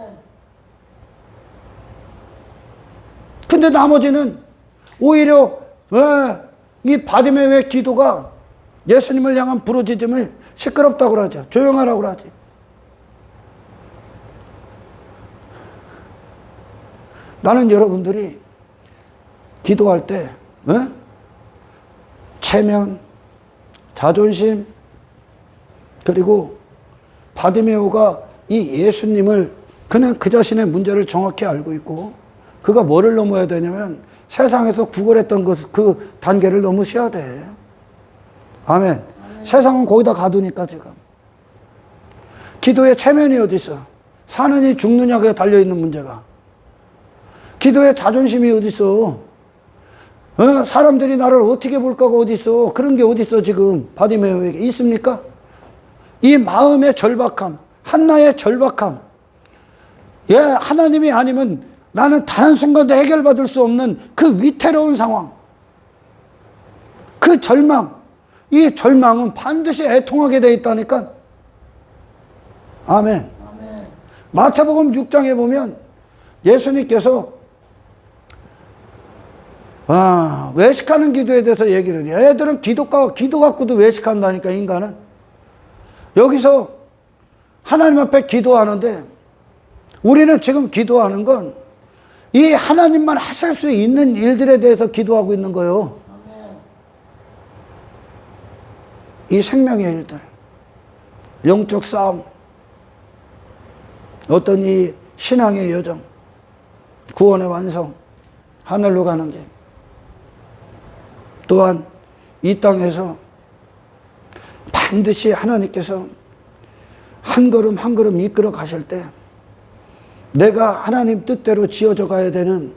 근데 나머지는 오히려 이 바디메오의 기도가 예수님을 향한 부르짖음을 시끄럽다고 그러죠. 조용하라고 그러지. 나는 여러분들이 기도할 때 체면, 자존심, 그리고 바디메오가 이 예수님을 그는 그 자신의 문제를 정확히 알고 있고 그가 뭐를 넘어야 되냐면 세상에서 구걸했던 그 단계를 넘으셔야 돼. 아멘. 세상은 거기다 가두니까 지금. 기도의 체면이 어디 있어? 사느니 죽느냐가 달려있는 문제가. 기도의 자존심이 어디 있어? 사람들이 나를 어떻게 볼까가 어디 있어? 그런 게 어디 있어 지금 바디메오에게 있습니까? 이 마음의 절박함, 한나의 절박함. 예, 하나님이 아니면 나는 단 한순간도 해결받을 수 없는 그 위태로운 상황. 그 절망. 이 절망은 반드시 애통하게 되어 있다니까. 아멘. 아멘. 마태복음 6장에 보면 예수님께서 외식하는 기도에 대해서 얘기를 해요. 애들은 기도 갖고도 외식한다니까, 인간은. 여기서 하나님 앞에 기도하는데 우리는 지금 기도하는 건 이 하나님만 하실 수 있는 일들에 대해서 기도하고 있는 거예요. 이 생명의 일들, 영적 싸움, 어떤 이 신앙의 여정, 구원의 완성, 하늘로 가는 길, 또한 이 땅에서 반드시 하나님께서 한 걸음 한 걸음 이끌어 가실 때 내가 하나님 뜻대로 지어져 가야 되는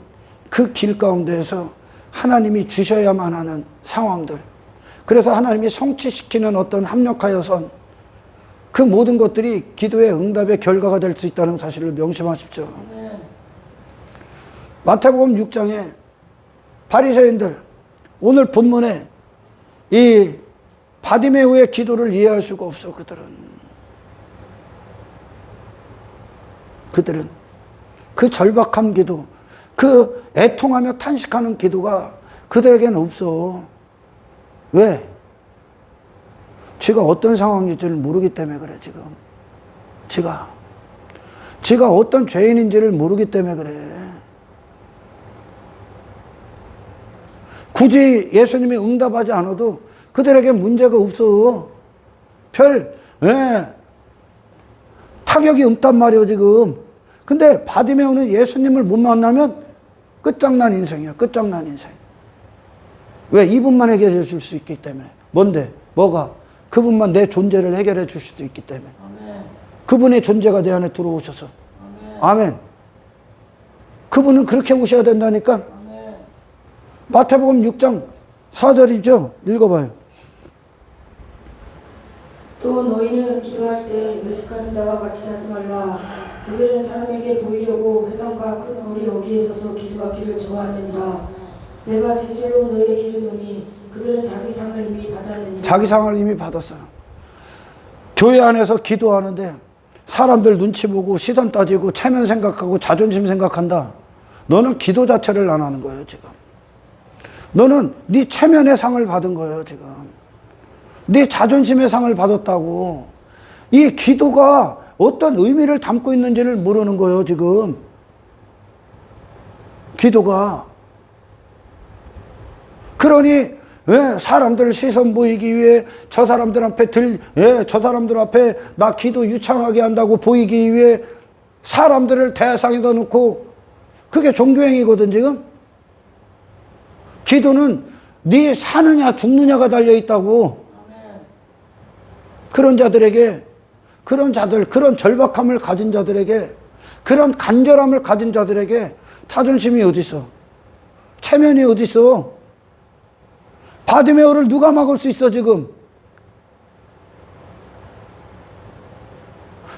그 길 가운데에서 하나님이 주셔야만 하는 상황들, 그래서 하나님이 성취시키는 어떤 합력하여선 그 모든 것들이 기도의 응답의 결과가 될 수 있다는 사실을 명심하십시오. 마태복음 6장에 바리새인들, 오늘 본문에 이 바디메오의 기도를 이해할 수가 없어. 그들은 그 절박한 기도, 그 애통하며 탄식하는 기도가 그들에게는 없어. 왜? 지가 어떤 상황인지를 모르기 때문에 그래, 지금. 지가 어떤 죄인인지를 모르기 때문에 그래. 굳이 예수님이 응답하지 않아도 그들에게 문제가 없어. 타격이 없단 말이에요, 지금. 근데 바디메오는 예수님을 못 만나면 끝장난 인생이야, 끝장난 인생. 왜? 이분만 해결해 줄 수 있기 때문에. 뭔데? 뭐가? 그분만 내 존재를 해결해 줄 수도 있기 때문에. 아멘. 그분의 존재가 내 안에 들어오셔서. 아멘. 아멘. 그분은 그렇게 오셔야 된다니까. 아멘. 마태복음 6장 4절이죠. 읽어봐요. 또 너희는 기도할 때 외식하는 자와 같이 하지 말라. 그들은 사람에게 보이려고 회당과 큰 거리 여기에 서서 기도하기를 좋아하느니라. 내가 진실로 너희에게 이르노니 그들은 자기 상을 이미 받았느니라. 자기 상을 이미 받았어요. 교회 안에서 기도하는데 사람들 눈치 보고 시선 따지고 체면 생각하고 자존심 생각한다. 너는 기도 자체를 안 하는 거예요, 지금. 너는 네 체면의 상을 받은 거예요, 지금. 네 자존심의 상을 받았다고. 이 기도가 어떤 의미를 담고 있는지를 모르는 거예요, 지금. 기도가. 그러니 왜 사람들 시선 보이기 위해 저 사람들 앞에 나 기도 유창하게 한다고 보이기 위해 사람들을 대상에다 놓고, 그게 종교행위거든, 지금. 기도는 네 사느냐 죽느냐가 달려있다고. 그런 자들에게, 그런 절박함을 가진 자들에게, 그런 간절함을 가진 자들에게 자존심이 어디 있어? 체면이 어디 있어? 바디메오를 누가 막을 수 있어 지금?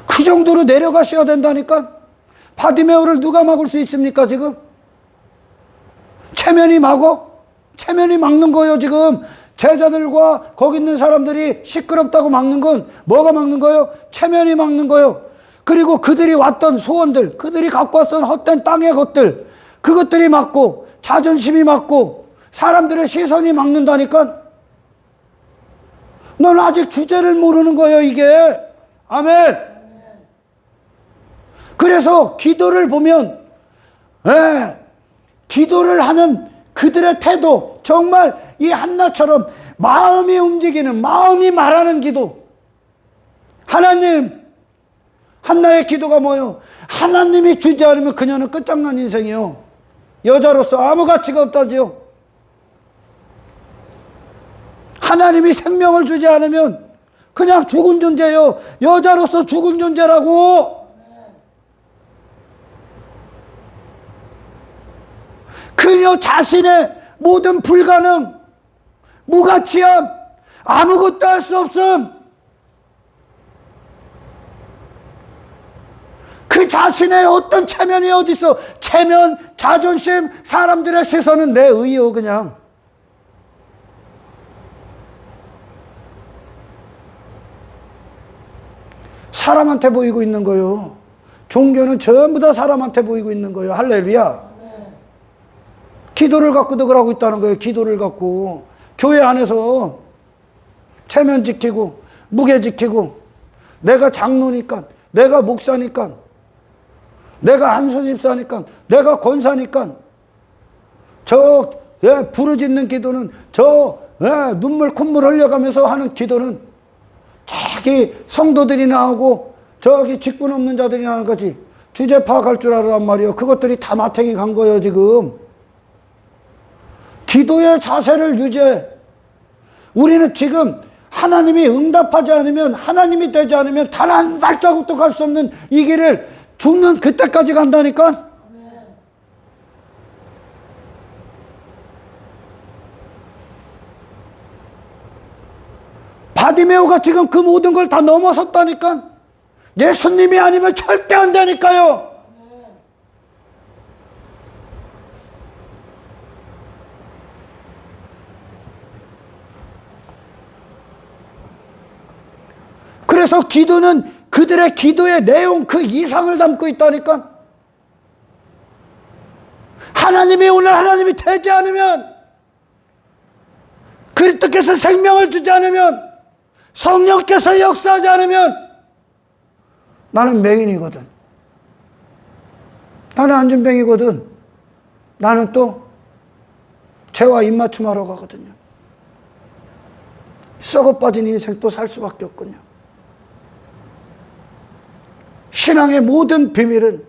그 정도로 내려가셔야 된다니까. 바디메오를 누가 막을 수 있습니까 지금? 체면이 막어? 체면이 막는 거예요 지금. 제자들과 거기 있는 사람들이 시끄럽다고 막는 건 뭐가 막는 거예요? 체면이 막는 거예요. 그리고 그들이 왔던 소원들, 그들이 갖고 왔던 헛된 땅의 것들, 그것들이 막고, 자존심이 막고, 사람들의 시선이 막는다니까. 넌 아직 주제를 모르는 거예요 이게. 아멘. 그래서 기도를 보면 기도를 하는 그들의 태도, 정말 이 한나처럼 마음이 움직이는, 마음이 말하는 기도. 하나님, 한나의 기도가 뭐예요? 하나님이 주지 않으면 그녀는 끝장난 인생이요. 여자로서 아무 가치가 없다지요. 하나님이 생명을 주지 않으면 그냥 죽은 존재예요. 여자로서 죽은 존재라고. 그녀 자신의 모든 불가능, 무가치함, 아무것도 할 수 없음, 그 자신의 어떤 체면이 어디 있어? 체면, 자존심, 사람들의 시선은 내 의요 그냥. 사람한테 보이고 있는 거요. 종교는 전부 다 사람한테 보이고 있는 거예요. 할렐루야. 기도를 갖고도 그러고 있다는 거예요. 기도를 갖고 교회 안에서 체면 지키고 무게 지키고, 내가 장로니까, 내가 목사니까, 내가 한수집사니까, 내가 권사니까, 저 부르짖는 기도는, 저 눈물 콧물 흘려가면서 하는 기도는 저기 성도들이 나오고 저기 직분 없는 자들이 나오는 거지. 주제 파악할 줄 알았단 말이에요. 그것들이 다 마탱이 간 거예요 지금. 기도의 자세를 유지해. 우리는 지금 하나님이 응답하지 않으면, 하나님이 되지 않으면 단 한 발자국도 갈 수 없는 이 길을 죽는 그때까지 간다니까. 바디메오가 지금 그 모든 걸 다 넘어섰다니까. 예수님이 아니면 절대 안 되니까요. 그래서 기도는 그들의 기도의 내용 그 이상을 담고 있다니까. 하나님이 오늘 하나님이 되지 않으면, 그리스도께서 생명을 주지 않으면, 성령께서 역사하지 않으면 나는 맹인이거든. 나는 안전뱅이거든. 나는 또 죄와 입맞춤하러 가거든요. 썩어 빠진 인생 또 살 수밖에 없군요. 신앙의 모든 비밀은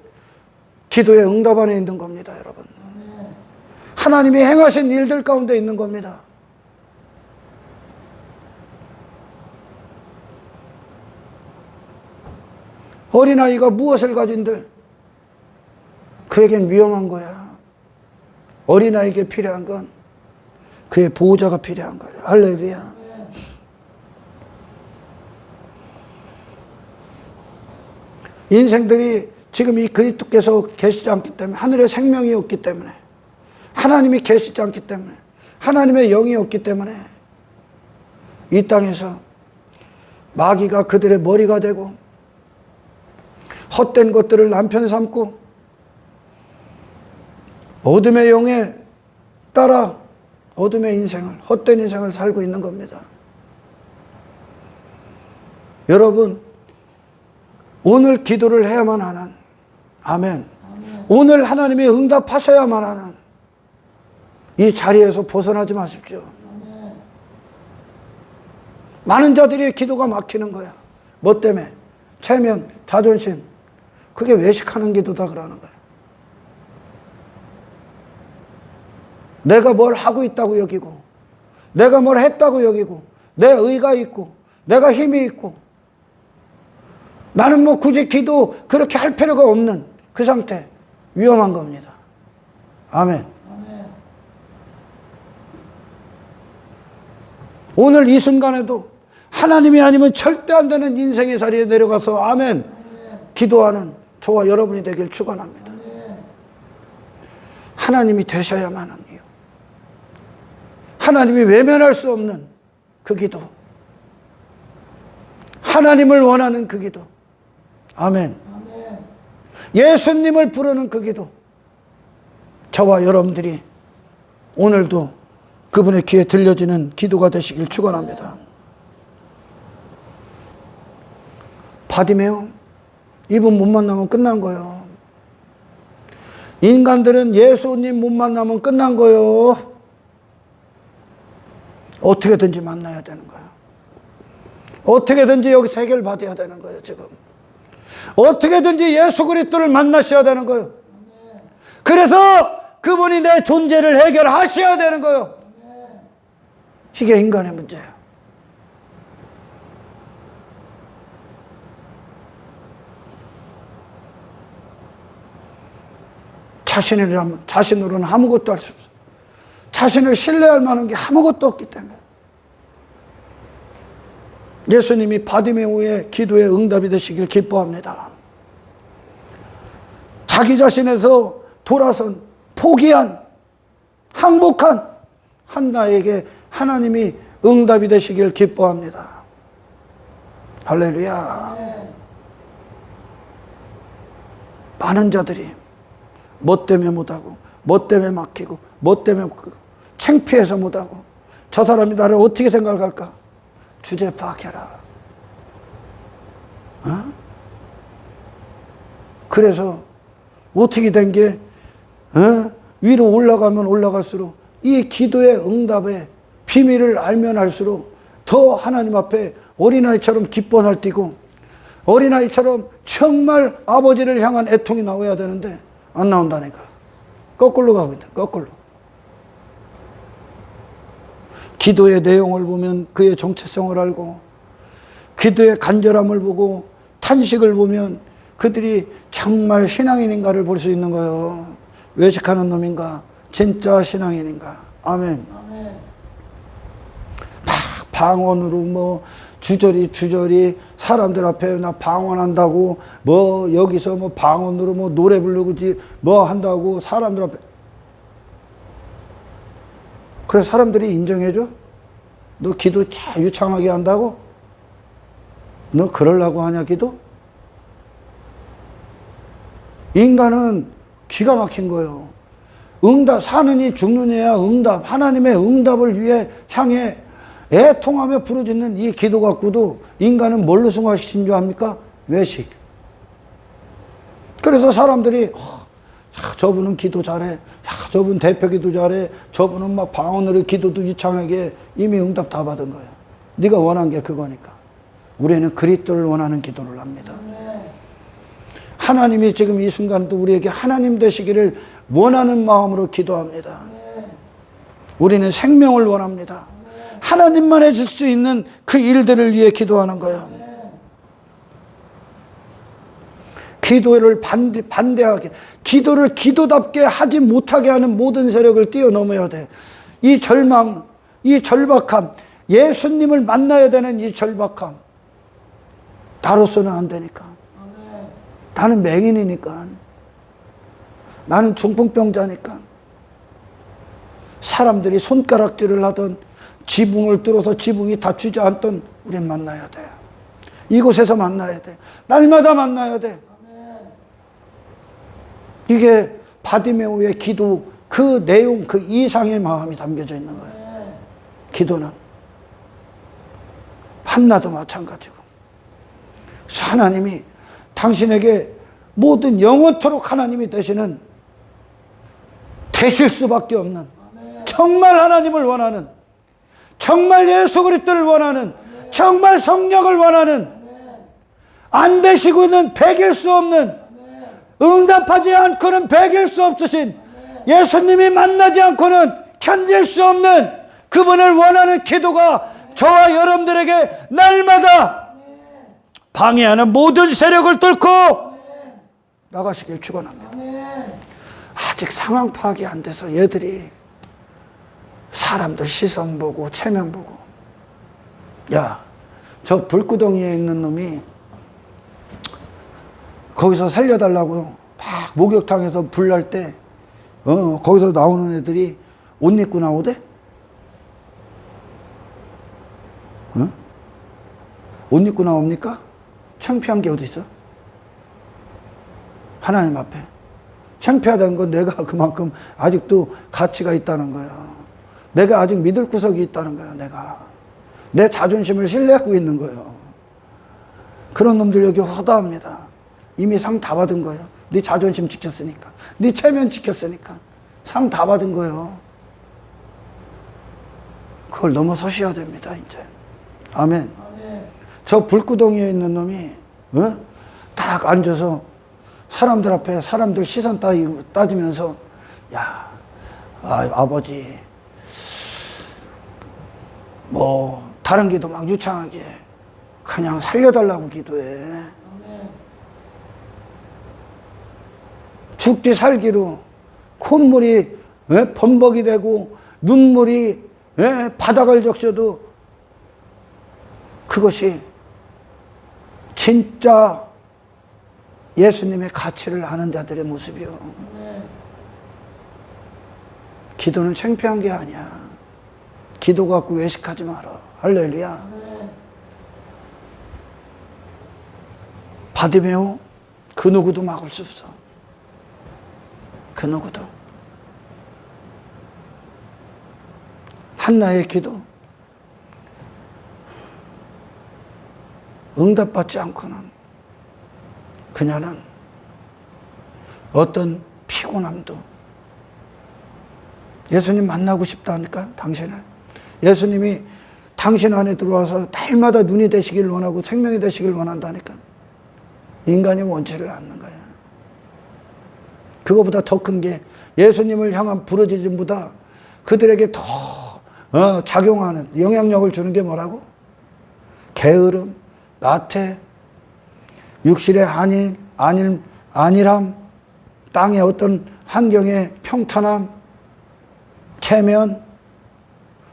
기도의 응답 안에 있는 겁니다, 여러분. 하나님이 행하신 일들 가운데 있는 겁니다. 어린아이가 무엇을 가진들 그에겐 위험한 거야. 어린아이에게 필요한 건 그의 보호자가 필요한 거야. 할렐루야. 인생들이 지금 이 그리스도께서 계시지 않기 때문에, 하늘에 생명이 없기 때문에, 하나님이 계시지 않기 때문에, 하나님의 영이 없기 때문에 이 땅에서 마귀가 그들의 머리가 되고 헛된 것들을 남편 삼고 어둠의 영에 따라 어둠의 인생을, 헛된 인생을 살고 있는 겁니다. 여러분, 오늘 기도를 해야만 하는, 아멘. 오늘 하나님이 응답하셔야만 하는 이 자리에서 벗어나지 마십시오. 많은 자들이 기도가 막히는 거야. 뭐 때문에? 체면, 자존심. 그게 외식하는 기도다 그러는 거야. 내가 뭘 하고 있다고 여기고, 내가 뭘 했다고 여기고, 내 의가 있고, 내가 힘이 있고, 나는 뭐 굳이 기도 그렇게 할 필요가 없는 그 상태. 위험한 겁니다. 아멘. 오늘 이 순간에도 하나님이 아니면 절대 안 되는 인생의 자리에 내려가서 아멘 기도하는 저와 여러분이 되길 축원합니다. 하나님이 되셔야만 하는 이유. 하나님이 외면할 수 없는 그 기도. 하나님을 원하는 그 기도. 아멘. 예수님을 부르는 그 기도. 저와 여러분들이 오늘도 그분의 귀에 들려지는 기도가 되시길 축원합니다. 바디메오, 이분 못 만나면 끝난 거예요. 인간들은 예수님 못 만나면 끝난 거예요. 어떻게든지 만나야 되는 거예요. 어떻게든지 여기서 해결받아야 되는 거예요. 지금 어떻게든지 예수 그리스도를 만나셔야 되는 거예요. 그래서 그분이 내 존재를 해결하셔야 되는 거예요. 이게 인간의 문제예요. 자신으로는 아무것도 할 수 없어요. 자신을 신뢰할 만한 게 아무것도 없기 때문에. 예수님이 바디메오의 기도에 응답이 되시길 기뻐합니다. 자기 자신에서 돌아선 포기한 항복한 한나에게 하나님이 응답이 되시길 기뻐합니다. 할렐루야. 많은 자들이 뭐 때문에 못하고 뭐 때문에 막히고 뭐 때문에 창피해서 못하고 저 사람이 나를 어떻게 생각할까? 주제 파악해라. 어? 그래서 어떻게 된 게 위로 올라가면 올라갈수록 이 기도의 응답의 비밀을 알면 알수록 더 하나님 앞에 어린아이처럼 기뻐 날뛰고 어린아이처럼 정말 아버지를 향한 애통이 나와야 되는데 안 나온다니까. 거꾸로 가고 있다. 거꾸로. 기도의 내용을 보면 그의 정체성을 알고 기도의 간절함을 보고 탄식을 보면 그들이 정말 신앙인인가를 볼 수 있는 거예요. 외식하는 놈인가? 진짜 신앙인인가? 아멘. 막 방언으로 뭐 주저리 사람들 앞에 나 방언한다고 뭐 여기서 뭐 방언으로 뭐 노래 부르고지 뭐 한다고 사람들 앞에. 그래서 사람들이 인정해줘? 너 기도 유창하게 한다고? 너 그러려고 하냐 기도? 인간은 기가 막힌 거예요. 응답, 사느니 죽느냐야 응답. 하나님의 응답을 위해 향해 애통하며 부르짖는 이 기도 갖고도 인간은 뭘로 승화시킨 줄 압니까? 외식. 그래서 사람들이 저분은 기도 잘해. 저분 대표 기도 잘해. 저분은 막 방언으로 기도도 유창하게 이미 응답 다 받은 거예요. 네가 원한 게 그거니까. 우리는 그리스도를 원하는 기도를 합니다. 하나님이 지금 이 순간도 우리에게 하나님 되시기를 원하는 마음으로 기도합니다. 우리는 생명을 원합니다. 하나님만 해줄 수 있는 그 일들을 위해 기도하는 거예요. 기도를 반대하게, 기도를 기도답게 하지 못하게 하는 모든 세력을 뛰어넘어야 돼. 이 절망, 이 절박함, 예수님을 만나야 되는 이 절박함. 나로서는 안 되니까. 나는 맹인이니까. 나는 중풍병자니까. 사람들이 손가락질을 하던 지붕을 뚫어서 지붕이 닫히지 않던 우린 만나야 돼. 이곳에서 만나야 돼. 날마다 만나야 돼. 이게 바디메오의 기도 그 내용 그 이상의 마음이 담겨져 있는 거예요. 기도는 한나도 마찬가지고 하나님이 당신에게 모든 영원토록 하나님이 되시는 되실 수밖에 없는 정말 하나님을 원하는 정말 예수 그리스도를 원하는 정말 성령을 원하는 안 되시고는 배길 수 없는 응답하지 않고는 배길 수 없으신 예수님이 만나지 않고는 견딜 수 없는 그분을 원하는 기도가 저와 여러분들에게 날마다 방해하는 모든 세력을 뚫고 나가시길 축원합니다. 아직 상황 파악이 안 돼서 얘들이 사람들 시선 보고 체면 보고, 야, 저 불구덩이에 있는 놈이 거기서 살려달라고 막 목욕탕에서 불 날 때 거기서 나오는 애들이 옷 입고 나오대? 옷 입고 나옵니까? 창피한 게 어디 있어? 하나님 앞에 창피하다는 건 내가 그만큼 아직도 가치가 있다는 거야. 내가 아직 믿을 구석이 있다는 거야. 내가 내 자존심을 신뢰하고 있는 거예요. 그런 놈들 여기 허다합니다. 이미 상 다 받은 거예요. 네 자존심 지켰으니까, 네 체면 지켰으니까 상 다 받은 거예요. 그걸 넘어서셔야 됩니다. 이제 아멘. 저 불구덩이에 있는 놈이 딱 앉아서 사람들 앞에 사람들 시선 따지면서, 야, 아버지 뭐 다른 기도 막 유창하게 그냥 살려달라고 기도해. 죽기 살기로 콧물이 범벅이 되고 눈물이 바닥을 적셔도 그것이 진짜 예수님의 가치를 아는 자들의 모습이요. 기도는 창피한 게 아니야. 기도 갖고 외식하지 마라. 할렐루야. 바디메오 그 누구도 막을 수 없어. 그 누구도. 한나의 기도 응답받지 않고는 그녀는 어떤 피곤함도, 예수님 만나고 싶다니까 당신을, 예수님이 당신 안에 들어와서 날마다 눈이 되시길 원하고 생명이 되시길 원한다니까 인간이 원치를 않는 거야. 그거보다 더 큰 게 예수님을 향한 부르짖음보다 그들에게 더 작용하는 영향력을 주는 게 뭐라고? 게으름, 나태, 육실의 안일함, 땅의 어떤 환경의 평탄함, 체면,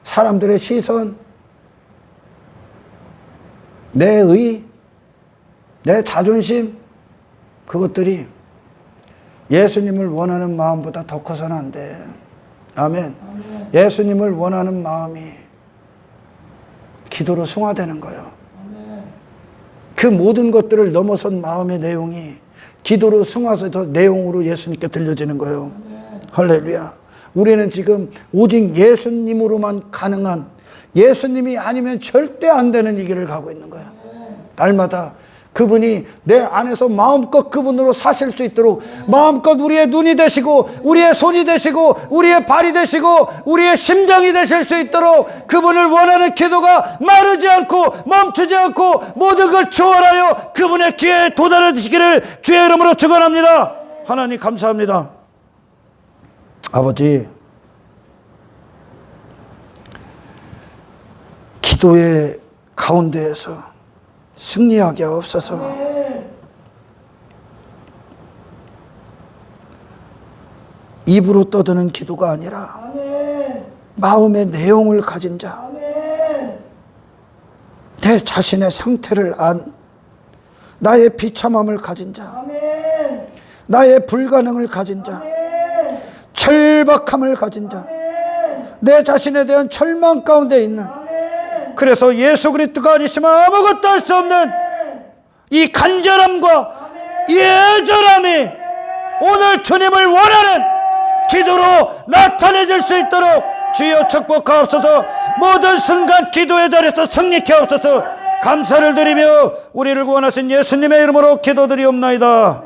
사람들의 시선, 내 의, 내 자존심, 그것들이 예수님을 원하는 마음보다 더 커서는 안 돼. 아멘. 아멘. 예수님을 원하는 마음이 기도로 승화되는 거예요. 아멘. 그 모든 것들을 넘어선 마음의 내용이 기도로 승화해서 내용으로 예수님께 들려지는 거예요. 아멘. 할렐루야. 우리는 지금 오직 예수님으로만 가능한, 예수님이 아니면 절대 안 되는 이 길을 가고 있는 거야. 날마다 그분이 내 안에서 마음껏 그분으로 사실 수 있도록 마음껏 우리의 눈이 되시고 우리의 손이 되시고 우리의 발이 되시고 우리의 심장이 되실 수 있도록 그분을 원하는 기도가 마르지 않고 멈추지 않고 모든 걸 초월하여 그분의 기회에 도달하시기를 주의 이름으로 축원합니다. 하나님 감사합니다. 아버지, 기도의 가운데에서 승리하게 하옵소서. 아멘. 입으로 떠드는 기도가 아니라 아멘. 마음의 내용을 가진 자, 아멘. 내 자신의 상태를 안, 나의 비참함을 가진 자, 아멘. 나의 불가능을 가진 자, 아멘. 절박함을 가진 자, 아멘. 내 자신에 대한 절망 가운데 있는, 그래서 예수 그리스도가 아니시면 아무것도 할 수 없는 이 간절함과 이 애절함이 오늘 주님을 원하는 기도로 나타내질 수 있도록 주여 축복하옵소서. 모든 순간 기도의 자리에서 승리케 하옵소서. 감사를 드리며 우리를 구원하신 예수님의 이름으로 기도드리옵나이다.